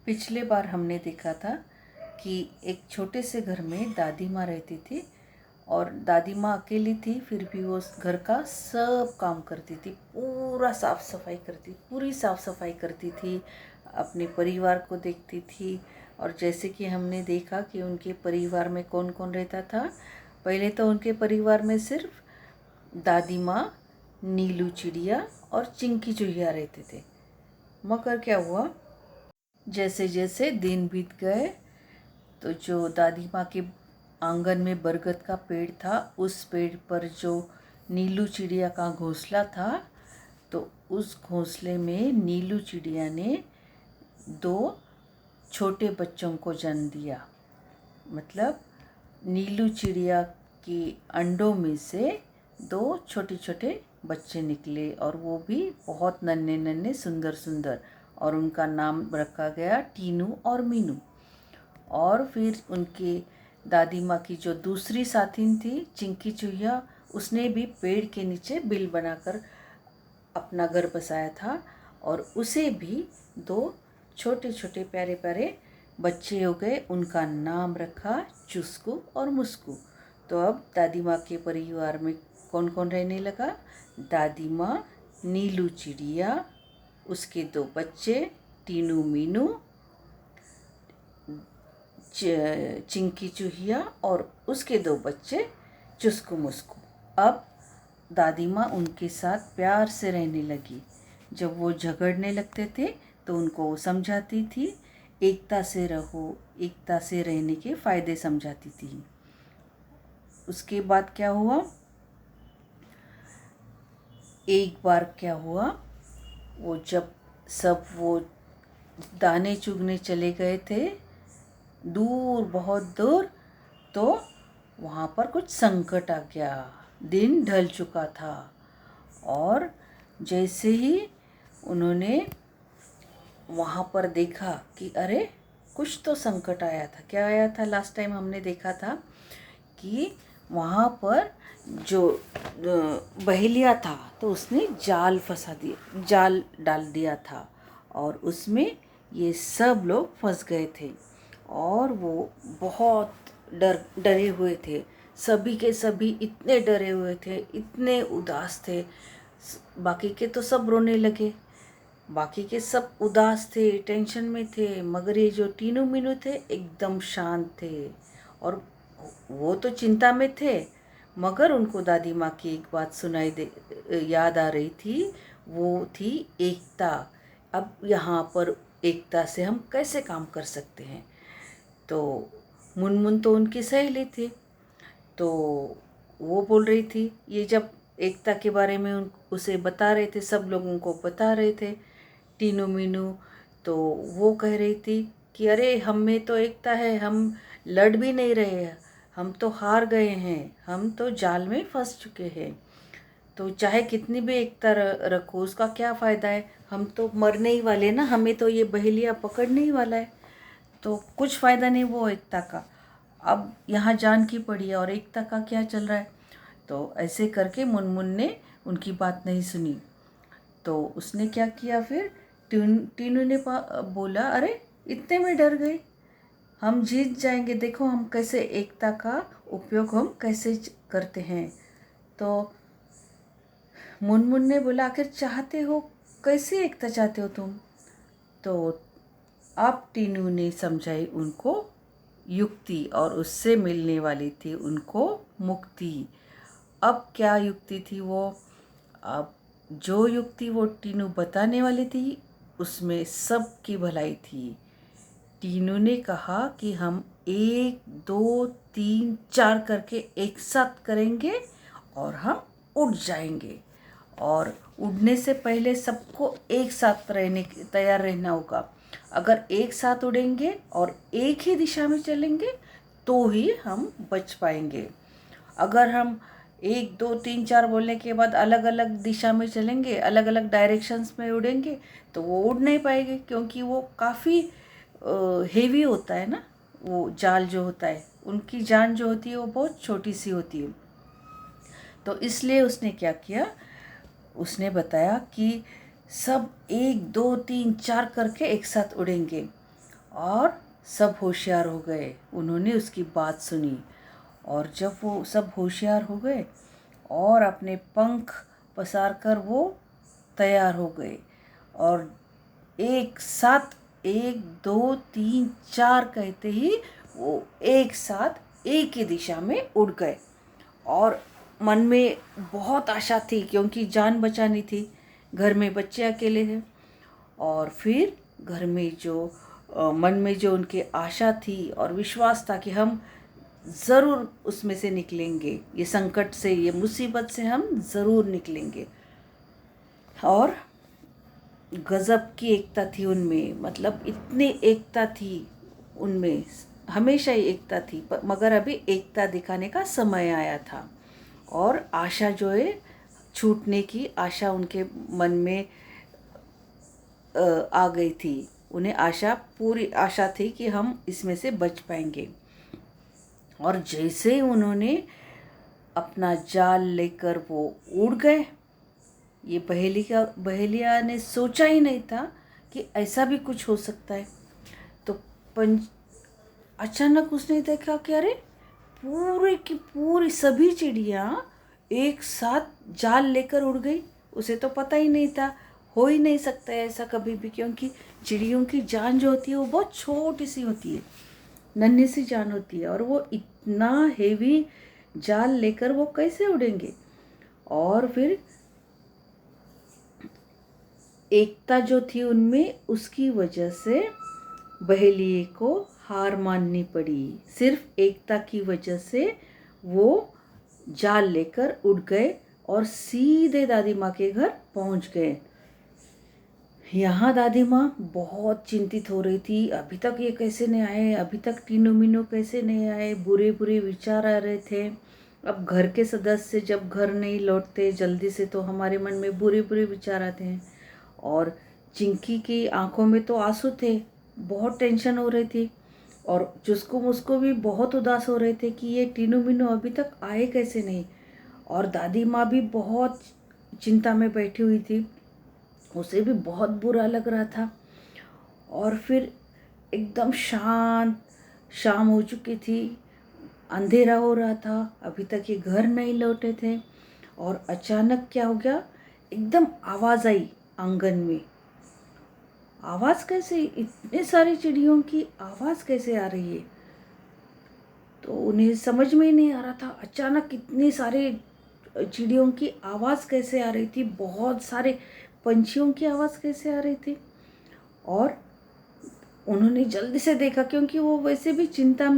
पिछले बार हमने देखा था कि एक छोटे से घर में दादी माँ रहती थी और दादी माँ अकेली थी, फिर भी वो उस घर का सब काम करती थी, पूरी साफ़ सफाई करती थी, अपने परिवार को देखती थी। और जैसे कि हमने देखा कि उनके परिवार में कौन कौन रहता था। पहले तो उनके परिवार में सिर्फ दादी माँ, नीलू चिड़िया और चिंकी चूहिया रहते थे। मगर क्या हुआ, जैसे जैसे दिन बीत गए तो जो दादी माँ के आंगन में बरगद का पेड़ था, उस पेड़ पर जो नीलू चिड़िया का घोंसला था, तो उस घोंसले में नीलू चिड़िया ने 2 छोटे बच्चों को जन्म दिया। मतलब नीलू चिड़िया के अंडों में से 2 छोटे छोटे बच्चे निकले, और वो भी बहुत नन्हे नन्हे सुंदर सुंदर, और उनका नाम रखा गया टीनू और मीनू। और फिर उनके दादी माँ की जो दूसरी साथिन थी चिंकी चूहिया, उसने भी पेड़ के नीचे बिल बनाकर अपना घर बसाया था, और उसे भी 2 छोटे छोटे प्यारे प्यारे बच्चे हो गए। उनका नाम रखा चुस्कू और मुस्कू। तो अब दादी माँ के परिवार में कौन कौन रहने लगा? दादी माँ, नीलू चिड़िया, उसके 2 बच्चे टीनू मीनू, चिंकी चूहिया और उसके 2 बच्चे चुस्कू मुस्कू। अब दादी माँ उनके साथ प्यार से रहने लगी। जब वो झगड़ने लगते थे तो उनको वो समझाती थी, एकता से रहो, एकता से रहने के फ़ायदे समझाती थी। उसके बाद क्या हुआ, एक बार क्या हुआ, वो जब सब वो दाने चुगने चले गए थे दूर, बहुत दूर, तो वहाँ पर कुछ संकट आ गया। दिन ढल चुका था, और जैसे ही उन्होंने वहाँ पर देखा कि अरे कुछ तो संकट आया था। क्या आया था? लास्ट टाइम हमने देखा था कि वहाँ पर जो बहेलिया था, तो उसने जाल डाल दिया था, और उसमें ये सब लोग फंस गए थे, और वो बहुत डरे हुए थे। सभी के सभी इतने डरे हुए थे, इतने उदास थे। बाकी के तो सब रोने लगे, बाकी के सब उदास थे, टेंशन में थे, मगर ये जो टीनू मीनू थे एकदम शांत थे, और वो तो चिंता में थे। मगर उनको दादी माँ की एक बात याद आ रही थी, वो थी एकता। अब यहाँ पर एकता से हम कैसे काम कर सकते हैं? तो मुनमुन तो उनकी सहेली थी, तो वो बोल रही थी, ये जब एकता के बारे में उसे बता रहे थे, सब लोगों को बता रहे थे टीनू मीनू, तो वो कह रही थी कि अरे हम में तो एकता है, हम लड़ भी नहीं रहे हैं, हम तो हार गए हैं, हम तो जाल में फंस चुके हैं। तो चाहे कितनी भी एकता रखो, उसका क्या फ़ायदा है? हम तो मरने ही वाले ना, हमें तो ये बहेलिया पकड़ने ही वाला है, तो कुछ फ़ायदा नहीं वो एकता का। अब यहाँ जान की पड़ी है, और एकता का क्या चल रहा है? तो ऐसे करके मुनमुन ने उनकी बात नहीं सुनी। तो उसने क्या किया फिर, टीनू ने बोला, अरे इतने में डर गए, हम जीत जाएंगे, देखो हम कैसे एकता का उपयोग हम कैसे करते हैं। तो मुनमुन ने बोला, आखिर चाहते हो, कैसे एकता चाहते हो तुम? तो अब टीनू ने समझाई उनको युक्ति, और उससे मिलने वाली थी उनको मुक्ति। अब क्या युक्ति थी वो? अब जो युक्ति वो टीनू बताने वाली थी, उसमें सबकी भलाई थी। टीनू ने कहा कि हम 1 2 3 4 करके एक साथ करेंगे, और हम उड़ जाएंगे। और उड़ने से पहले सबको एक साथ तैयार रहना होगा। अगर एक साथ उड़ेंगे और एक ही दिशा में चलेंगे तो ही हम बच पाएंगे। अगर हम 1 2 3 4 बोलने के बाद अलग अलग दिशा में चलेंगे, अलग अलग डायरेक्शंस में उड़ेंगे, तो वो उड़ नहीं पाएंगे, क्योंकि वो काफ़ी हेवी होता है ना। वो जाल जो होता है, उनकी जान जो होती है वो बहुत छोटी सी होती है। तो इसलिए उसने क्या किया, उसने बताया कि सब 1 2 3 4 करके एक साथ उड़ेंगे, और सब होशियार हो गए। उन्होंने उसकी बात सुनी और जब वो सब होशियार हो गए और अपने पंख पसार कर वो तैयार हो गए और एक साथ 1 2 3 4 कहते ही वो एक साथ एक ही दिशा में उड़ गए। और मन में बहुत आशा थी क्योंकि जान बचानी थी, घर में बच्चे अकेले थे। और फिर घर में जो मन में जो उनके आशा थी और विश्वास था कि हम ज़रूर उसमें से निकलेंगे, ये संकट से, ये मुसीबत से हम ज़रूर निकलेंगे। और गज़ब की एकता थी उनमें, मतलब इतनी एकता थी उनमें, हमेशा ही एकता थी, मगर अभी एकता दिखाने का समय आया था। और आशा जो है, छूटने की आशा उनके मन में आ गई थी। उन्हें आशा, पूरी आशा थी कि हम इसमें से बच पाएंगे। और जैसे ही उन्होंने अपना जाल लेकर वो उड़ गए, ये बहेलिया ने सोचा ही नहीं था कि ऐसा भी कुछ हो सकता है। तो अचानक उसने देखा कि अरे पूरी की पूरी सभी चिड़िया एक साथ जाल लेकर उड़ गई। उसे तो पता ही नहीं था, हो ही नहीं सकता है ऐसा कभी भी, क्योंकि चिड़ियों की जान जो होती है वो बहुत छोटी सी होती है, नन्ही सी जान होती है, और वो इतना हेवी जाल लेकर वो कैसे उड़ेंगे। और फिर एकता जो थी उनमें, उसकी वजह से बहेलिए को हार माननी पड़ी। सिर्फ एकता की वजह से वो जाल लेकर उड़ गए और सीधे दादी माँ के घर पहुँच गए। यहाँ दादी माँ बहुत चिंतित हो रही थी, अभी तक ये कैसे नहीं आए, अभी तक टीनू मीनू कैसे नहीं आए, बुरे बुरे विचार आ रहे थे। अब घर के सदस्य जब घर नहीं लौटते जल्दी से तो हमारे मन में बुरे बुरे विचार आते हैं। और चिंकी की आंखों में तो आंसू थे, बहुत टेंशन हो रही थी। और चुस्कू मुस्को भी बहुत उदास हो रहे थे कि ये टीनू मीनू अभी तक आए कैसे नहीं। और दादी माँ भी बहुत चिंता में बैठी हुई थी, उसे भी बहुत बुरा लग रहा था। और फिर एकदम शांत, शाम हो चुकी थी, अंधेरा हो रहा था, अभी तक ये घर नहीं लौटे थे। और अचानक क्या हो गया, एकदम आवाज़ आई आंगन में। आवाज़ कैसे, इतने सारी चिड़ियों की आवाज़ कैसे आ रही है? तो उन्हें समझ में ही नहीं आ रहा था, अचानक इतनी सारे चिड़ियों की आवाज़ कैसे आ रही थी, बहुत सारे पंछियों की आवाज़ कैसे आ रही थी। और उन्होंने जल्दी से देखा, क्योंकि वो वैसे भी चिंता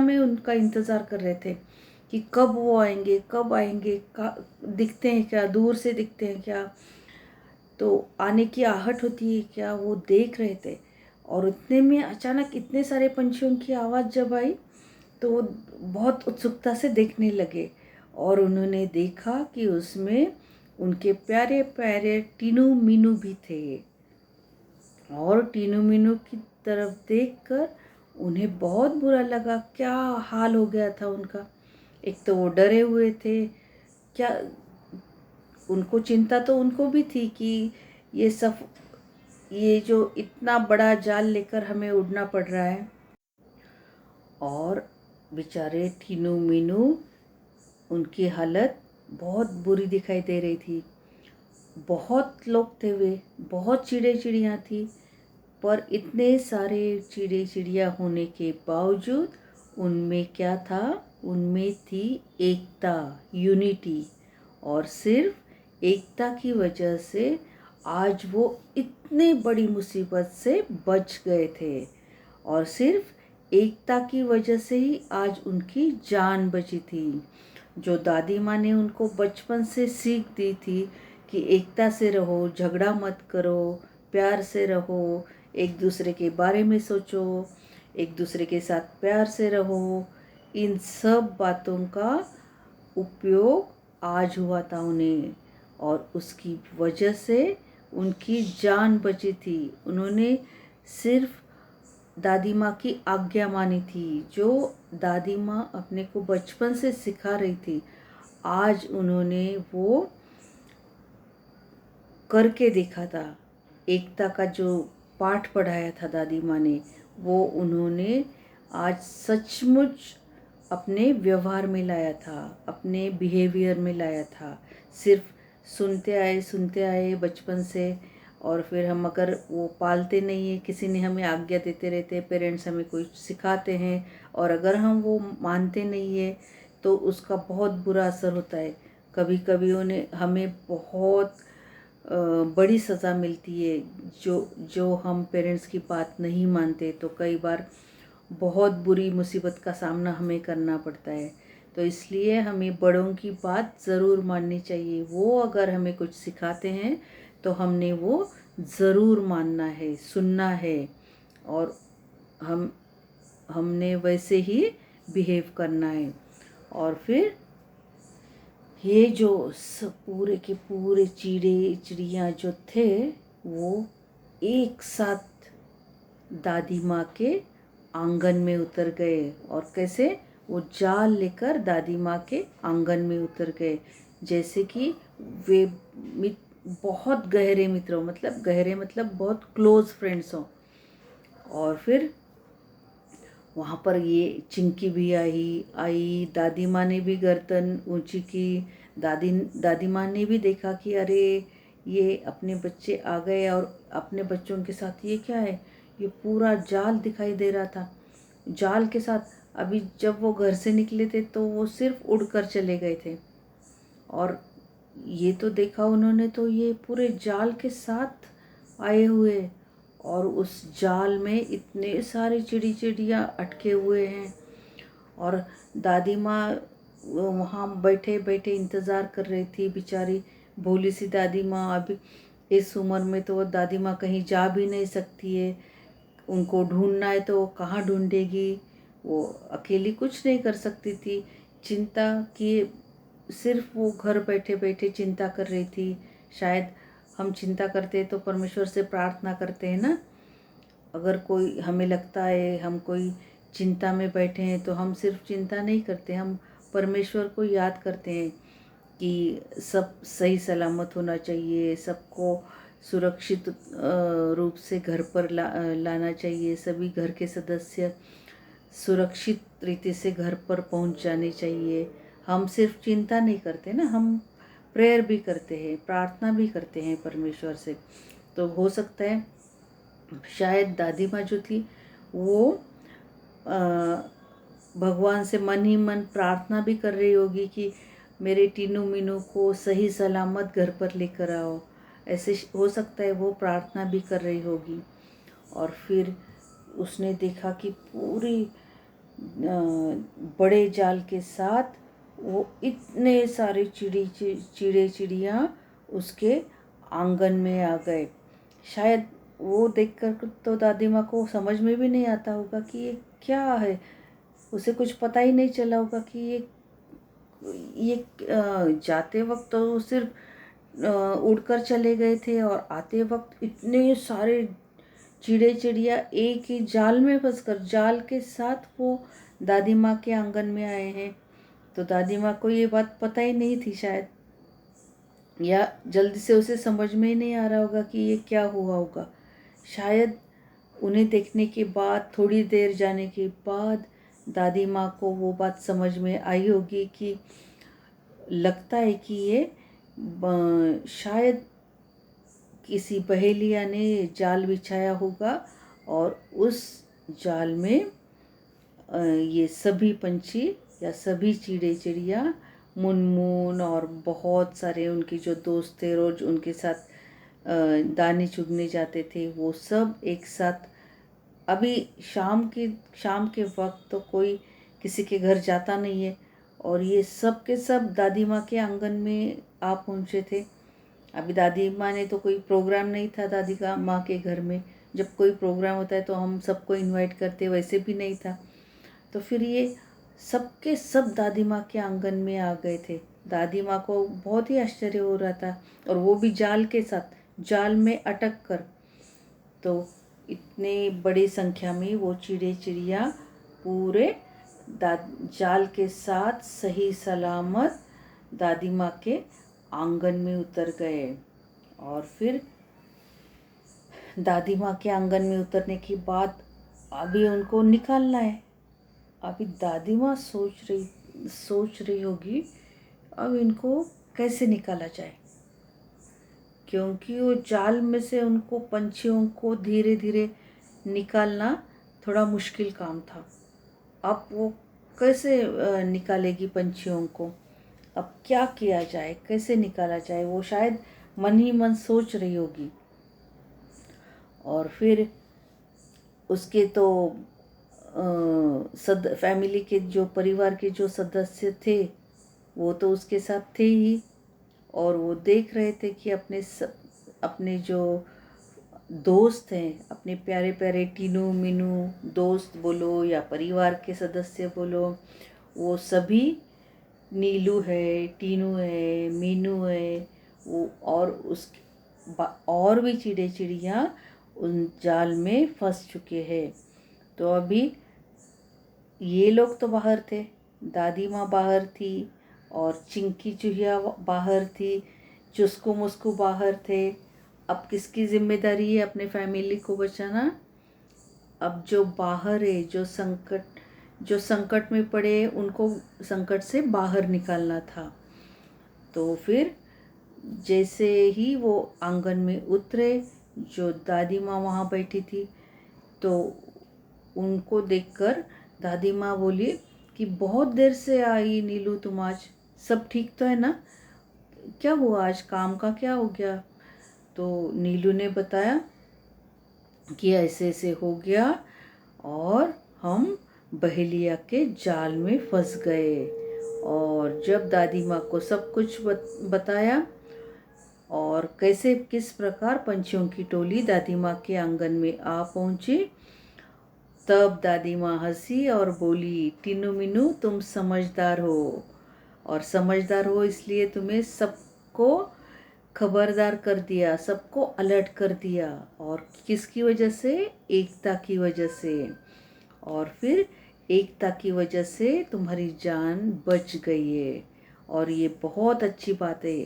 में उनका इंतज़ार कर रहे थे कि कब वो आएंगे, कब आएंगे, दिखते हैं क्या, दूर से दिखते हैं क्या, तो आने की आहट होती है क्या, वो देख रहे थे। और उतने में अचानक इतने सारे पंछियों की आवाज़ जब आई तो वो बहुत उत्सुकता से देखने लगे। और उन्होंने देखा कि उसमें उनके प्यारे प्यारे टीनू मीनू भी थे। और टीनू मीनू की तरफ देखकर उन्हें बहुत बुरा लगा, क्या हाल हो गया था उनका। एक तो वो डरे हुए थे, क्या उनको चिंता तो उनको भी थी कि ये जो इतना बड़ा जाल लेकर हमें उड़ना पड़ रहा है। और बेचारे टीनू मीनू, उनकी हालत बहुत बुरी दिखाई दे रही थी। बहुत लोग थे वे, बहुत चिड़े चिड़ियाँ थी, पर इतने सारे चिड़े चिड़िया होने के बावजूद उनमें क्या था, उनमें थी एकता, यूनिटी। और सिर्फ एकता की वजह से आज वो इतनी बड़ी मुसीबत से बच गए थे। और सिर्फ एकता की वजह से ही आज उनकी जान बची थी। जो दादी माँ ने उनको बचपन से सीख दी थी कि एकता से रहो, झगड़ा मत करो, प्यार से रहो, एक दूसरे के बारे में सोचो, एक दूसरे के साथ प्यार से रहो, इन सब बातों का उपयोग आज हुआ था उन्हें। और उसकी वजह से उनकी जान बची थी। उन्होंने सिर्फ दादी माँ की आज्ञा मानी थी, जो दादी माँ अपने को बचपन से सिखा रही थी, आज उन्होंने वो करके देखा था। एकता का जो पाठ पढ़ाया था दादी माँ ने, वो उन्होंने आज सचमुच अपने व्यवहार में लाया था, अपने बिहेवियर में लाया था। सिर्फ सुनते आए बचपन से, और फिर हम अगर वो पालते नहीं है, किसी ने हमें आज्ञा देते रहते हैं, पेरेंट्स हमें कोई सिखाते हैं, और अगर हम वो मानते नहीं है तो उसका बहुत बुरा असर होता है। कभी कभी उन्हें हमें बहुत बड़ी सज़ा मिलती है। जो हम पेरेंट्स की बात नहीं मानते तो कई बार बहुत बुरी मुसीबत का सामना हमें करना पड़ता है। तो इसलिए हमें बड़ों की बात ज़रूर माननी चाहिए। वो अगर हमें कुछ सिखाते हैं तो हमने वो ज़रूर मानना है, सुनना है, और हमने वैसे ही बिहेव करना है। और फिर ये जो सब पूरे के पूरे चिड़िया जो थे वो एक साथ दादी माँ के आंगन में उतर गए। और कैसे? वो जाल लेकर दादी माँ के आंगन में उतर गए, जैसे कि वे बहुत गहरे मित्र हो, मतलब गहरे मतलब बहुत क्लोज फ्रेंड्स हो। और फिर वहाँ पर ये चिंकी भी आई। दादी माँ ने भी गर्दन ऊंची की। दादी माँ ने भी देखा कि अरे ये अपने बच्चे आ गए, और अपने बच्चों के साथ ये क्या है, ये पूरा जाल दिखाई दे रहा था। जाल के साथ अभी जब वो घर से निकले थे तो वो सिर्फ उड़कर चले गए थे, और ये तो देखा उन्होंने तो ये पूरे जाल के साथ आए हुए, और उस जाल में इतने सारे चिड़िया अटके हुए हैं। और दादी माँ वहाँ बैठे बैठे इंतज़ार कर रही थी। बेचारी भोली सी दादी माँ, अभी इस उम्र में तो वो दादी माँ कहीं जा भी नहीं सकती है। उनको ढूंढना है तो वो कहाँ ढूंढेगी, वो अकेली कुछ नहीं कर सकती थी। चिंता किए सिर्फ वो घर बैठे बैठे चिंता कर रही थी। शायद हम चिंता करते हैं तो परमेश्वर से प्रार्थना करते हैं ना। अगर कोई हमें लगता है हम कोई चिंता में बैठे हैं तो हम सिर्फ चिंता नहीं करते, हम परमेश्वर को याद करते हैं कि सब सही सलामत होना चाहिए, सबको सुरक्षित रूप से घर पर लाना चाहिए, सभी घर के सदस्य सुरक्षित रीति से घर पर पहुंच जाने चाहिए। हम सिर्फ चिंता नहीं करते ना, हम प्रेयर भी करते हैं, प्रार्थना भी करते हैं परमेश्वर से। तो हो सकता है शायद दादी माँ जो थी वो भगवान से मन ही मन प्रार्थना भी कर रही होगी कि मेरे टीनू मीनू को सही सलामत घर पर लेकर आओ। ऐसे हो सकता है वो प्रार्थना भी कर रही होगी। और फिर उसने देखा कि पूरी बड़े जाल के साथ वो इतने सारे चिड़िया उसके आंगन में आ गए। शायद वो देखकर तो दादी माँ को समझ में भी नहीं आता होगा कि ये क्या है। उसे कुछ पता ही नहीं चला होगा कि ये जाते वक्त तो सिर्फ उड़कर चले गए थे, और आते वक्त इतने सारे चिड़िया एक ही जाल में फंसकर जाल के साथ वो दादी माँ के आंगन में आए हैं। तो दादी माँ को ये बात पता ही नहीं थी शायद, या जल्दी से उसे समझ में ही नहीं आ रहा होगा कि ये क्या हुआ होगा। शायद उन्हें देखने के बाद, थोड़ी देर जाने के बाद दादी माँ को वो बात समझ में आई होगी कि लगता है कि ये शायद किसी बहेलिया ने जाल बिछाया होगा, और उस जाल में ये सभी पंछी या सभी चिड़िया, मुनमुन और बहुत सारे उनके जो दोस्त थे, रोज उनके साथ दाने चुगने जाते थे, वो सब एक साथ। अभी शाम के वक्त तो कोई किसी के घर जाता नहीं है, और ये सब के सब दादी माँ के आंगन में आ पहुँचे थे। अभी दादी माँ ने तो कोई प्रोग्राम नहीं था दादी का माँ के घर में। जब कोई प्रोग्राम होता है तो हम सबको इनवाइट करते, वैसे भी नहीं था। तो फिर ये सब के सब दादी माँ के आंगन में आ गए थे। दादी माँ को बहुत ही आश्चर्य हो रहा था, और वो भी जाल के साथ, जाल में अटक कर। तो इतने बड़ी संख्या में वो चिड़िया पूरे जाल के साथ सही सलामत दादी माँ के आंगन में उतर गए। और फिर दादी माँ के आंगन में उतरने के बाद अभी उनको निकालना है। अभी दादी माँ सोच रही होगी अब इनको कैसे निकाला जाए, क्योंकि वो जाल में से उनको पंछियों को धीरे धीरे निकालना थोड़ा मुश्किल काम था। अब वो कैसे निकालेगी पंछियों को, अब क्या किया जाए, कैसे निकाला जाए, वो शायद मन ही मन सोच रही होगी। और फिर उसके तो फैमिली के जो परिवार के जो सदस्य थे वो तो उसके साथ थे ही, और वो देख रहे थे कि अपने जो दोस्त हैं, अपने प्यारे प्यारे टीनू मीनू दोस्त बोलो या परिवार के सदस्य बोलो, वो सभी नीलू है, टीनू है, मीनू है, वो और भी चिड़िया उन जाल में फंस चुके हैं। तो अभी ये लोग तो बाहर थे, दादी माँ बाहर थी और चिंकी चूहिया बाहर थी, चुस्कू मुस्कू बाहर थे। अब किसकी जिम्मेदारी है अपने फैमिली को बचाना? अब जो बाहर है, जो संकट में पड़े, उनको संकट से बाहर निकालना था। तो फिर जैसे ही वो आंगन में उतरे, जो दादी माँ वहाँ बैठी थी, तो उनको देखकर दादी माँ बोली कि बहुत देर से आई नीलू, तुम आज सब ठीक तो है ना? क्या हुआ, आज काम का क्या हो गया? तो नीलू ने बताया कि ऐसे ऐसे हो गया और हम बहेलिया के जाल में फंस गए। और जब दादी माँ को सब कुछ बताया और कैसे किस प्रकार पंछियों की टोली दादी माँ के आंगन में आ पहुँची, तब दादी माँ हंसी और बोली, टीनू मीनू तुम समझदार हो, और समझदार हो इसलिए तुम्हें सबको खबरदार कर दिया, सबको अलर्ट कर दिया। और किसकी वजह से? एकता की वजह से। और फिर एकता की वजह से तुम्हारी जान बच गई है, और ये बहुत अच्छी बात है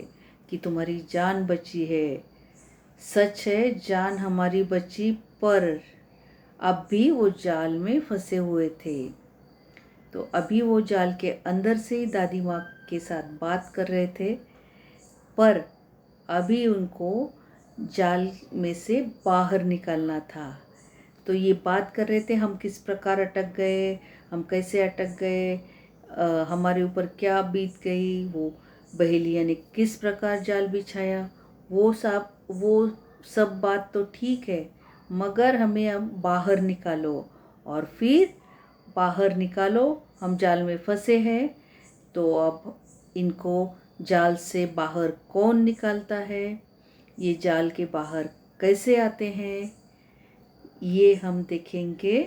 कि तुम्हारी जान बची है। सच है, जान हमारी बची, पर अब भी वो जाल में फंसे हुए थे। तो अभी वो जाल के अंदर से ही दादी माँ के साथ बात कर रहे थे, पर अभी उनको जाल में से बाहर निकलना था। तो ये बात कर रहे थे, हम किस प्रकार अटक गए, हम कैसे अटक गए, हमारे ऊपर क्या बीत गई, वो बहेलिया ने किस प्रकार जाल बिछाया, वो सब बात तो ठीक है, मगर हमें अब बाहर निकालो। और फिर बाहर निकालो, हम जाल में फंसे हैं। तो अब इनको जाल से बाहर कौन निकालता है, ये जाल के बाहर कैसे आते हैं, ये हम देखेंगे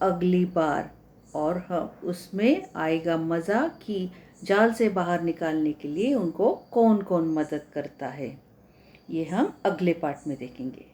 अगली बार। और उसमें आएगा मज़ा कि जाल से बाहर निकालने के लिए उनको कौन कौन मदद करता है। ये हम अगले पार्ट में देखेंगे।